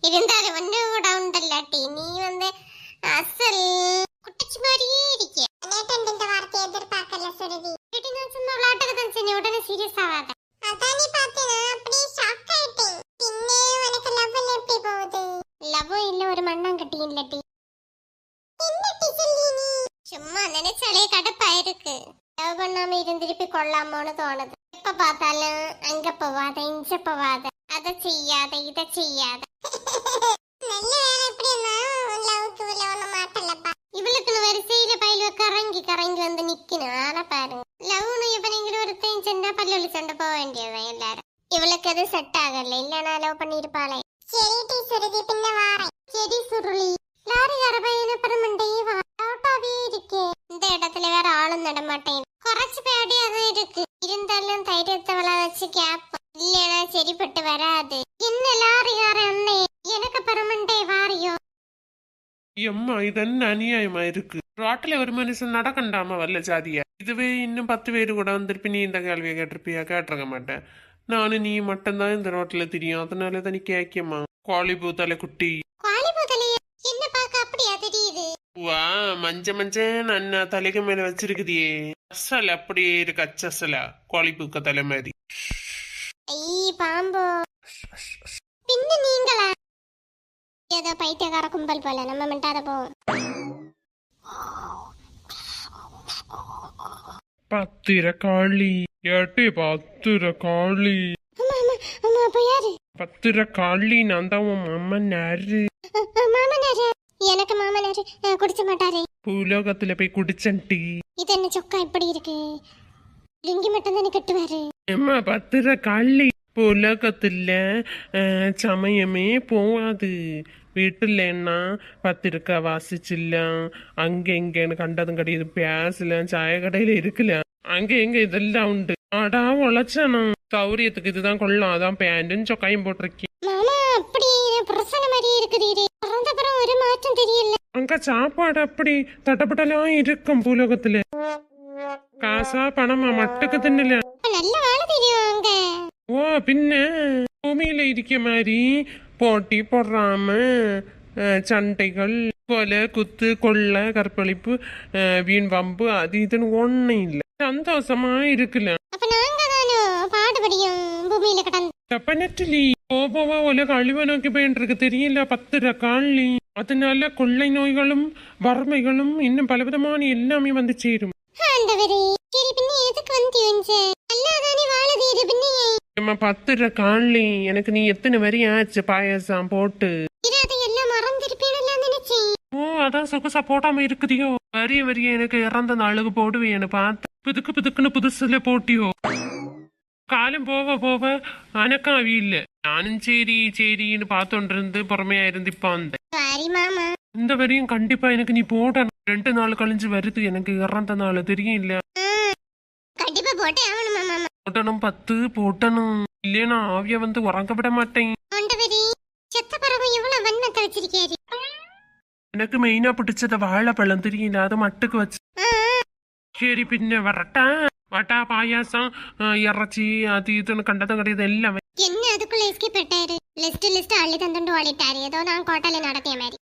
இருந்தாலும் ஒண்ணு கூட உண்டல்லாட்டி நீ வந்து அசல் குட்டச்சி மாதிரியே இருக்க. இந்த வார்த்தையை எதிர்பார்க்கல சுருதி. நான் சும்மா விளையாட்டுக்கு தான் சொன்னேன், உடனே சீரியஸ் ஆகாத. அதான் நீ பார்த்தேனா அப்படியே ஷாக் ஆயிட்டேன். பின்னே உனக்கு லவ் எப்படி போகுது? லவ் இல்ல, ஒரு மண்ணாங்கட்டி இல்லட்டி. என்ன சொல்லி நீ சும்மா நினைச்சாலே கடுப்பா இருக்கு. லவ் பண்ணாம இருந்திருப்பி கொள்ளாமோன்னு தோணுது. எப்ப பார்த்தாலும் அங்க போவாத இங்க போவாத, அதை செய்யாத இதை செய்யாத. நல்ல வேலை எப்படின்னா லவ்க்கு உள்ள ஒண்ணு மாட்டலப்பா. இவளுக்கு வரிசையில பயில கரங்கி கரங்கி வந்து நிக்கணும். ஆனா பாருங்க, லவ்னு எப்படிங்கிற ஒரு தேஞ்சா பல்லு சண்டை போக வேண்டியதுதான் எல்லாரும். இவளுக்கு அது செட் ஆகல, இல்லனா லவ் பண்ணிருப்பாளே. சரி டீ சுருதி, பின்ன வாரேன். சரி சுருளி. லாரிக்கார பையனை பரமண்டையே வாட்டாவே இருக்கே. இந்த இடத்துல வேற ஆளும் நடமாட்டேன். குறைச்சு பேடியாதான் இருக்கு. இருந்தாலும் தைரியத்தை வச்சு கேப்ப, இல்லனா சரிப்பட்டு வராது. என்ன லாரிக்கார அண்ணே, எனக்கு பரமண்டே வாரியோ? எம்மா இதென்ன அநியாயமா இருக்கு. ரோட்டில் ஒரு மனுஷன் நடக்கண்டாம வரல ஜாதியா. இதுவே இன்னும் 10 பேரு கூட வந்திருப்பி நீ இந்த கேள்வியை கேட்டிருப்பியா? கேட்டிருக்க மாட்டேன். நானும் நீ மட்டும்தான் இந்த ரோட்ல தெரியும், அதனாலதான் நீ கேட்கமா. கோழி பூத்தலை குட்டி. என்ன பாக்க அப்படியா தெரியுது? வா, மஞ்ச மஞ்ச அண்ணா தலைக்கு மேல வச்சிருக்குதியே, அசல் அப்படியே இருக்கு. அச்சசலா கோழி பூக்க தலை மாதிரி. பாம்போ பின்ன நீங்களா? ஏதோ பைத்தியக்கார கும்பல் போல, நம்ம மிட்டாத போவோம். பத்திரக்காளி ஏட்டி, பத்திரக்காளி. பத்திரக்காளி நான் தான் உன் மாமனாரு. மாமனாரு? எனக்கு மாமனாரு குடிச்ச மாட்டாரு. பூலோகத்துல போய் குடிச்சன்டி. இது என்ன சொக்கா இப்படி இருக்கு? லிங்கி மட்டும் தானே கட்டுவாரு. ஏம்மா பத்திரக்காளி, பூலோகத்துல சமயமே போவாது. வீட்டுலன்னா பத்திரிக்கை வாசிச்சிடலாம், அங்க எங்கன்னு கண்டதும் கிடையாது பேசலாம், சாய கடையில இருக்கலாம், அங்க எங்க இதெல்லாம் உண்டு. ஆடா உழைச்சனும் சௌரியத்துக்கு இதுதான் கொள்ளும், அதான் பேண்டும் சொக்காயும் போட்டிருக்கேன். ஒரு மாற்றம் தெரியல. அங்க சாப்பாடு அப்படி தட்டப்பட்டலாம் இருக்கும் பூலோகத்துல. காசா பணமா மட்டுக்கு தின்னல. நல்ல வேலை தெரியும் அங்க. ஓ பின்ன பூமியில இருக்க மாதிரி போட்டி போடுறாம சண்டைகள், கொலை குத்து கொள்ளை கற்பழிப்பு வீண் வம்பு அது இதுன்னு ஒன்னும் இல்ல. சந்தோஷமா இருக்குல்ல. தப்பனட்டுலி போவா உலக அழிவை நோக்கி போயிட்டு இருக்கு தெரியல. பத்திரக்காளி, அதனால கொள்ளை நோய்களும் வறுமைகளும் இன்னும் பலவிதமான எல்லாமே வந்து சேரும். பத்திரக்காளி, எனக்கு நீ எத்தனை வரி ஆச்சு பாயசம் போட்டு? ஓ அதான் சொகுசா போடாம இருக்குதியோ. வரிய எனக்கு இறந்த நாளுக்கு போடுவேன்னு பார்த்து புதுக்கு புதுக்குன்னு புதுசுல போட்டியோ. காலம் போவ போவ அனக்காவி இல்ல. நானும் சரி சரின்னு பார்த்தோன்று இருந்து பொறுமையா இருந்து இப்ப வந்தேன். இந்த வரையும் கண்டிப்பா எனக்கு நீ போடணும். 2 நாள் கழிஞ்சு வருது எனக்கு இறந்த நாள் தெரியும் இல்ல. போட்டணும் 10 போட்டணும், இல்லையா ஆவிய வந்து உறங்க விட மாட்டேன். எனக்கு மெயினா பிடிச்சத வாழைப்பழம் தெரியல, அதை மட்டுக்கு வச்சு. சரி பின்ன வரட்டா வட்டா பாயாசம் இறைச்சி அது இதுன்னு கண்டதும் கிடையாது எல்லாமே. என்ன அதுக்குள்ள எஸ்கேப் ஆயிட்டாரு? லிஸ்ட் அள்ளி தந்துட்டு ஓடிட்டாரு. ஏதோ நான் கோட்டையில நடத்திய மாதிரி.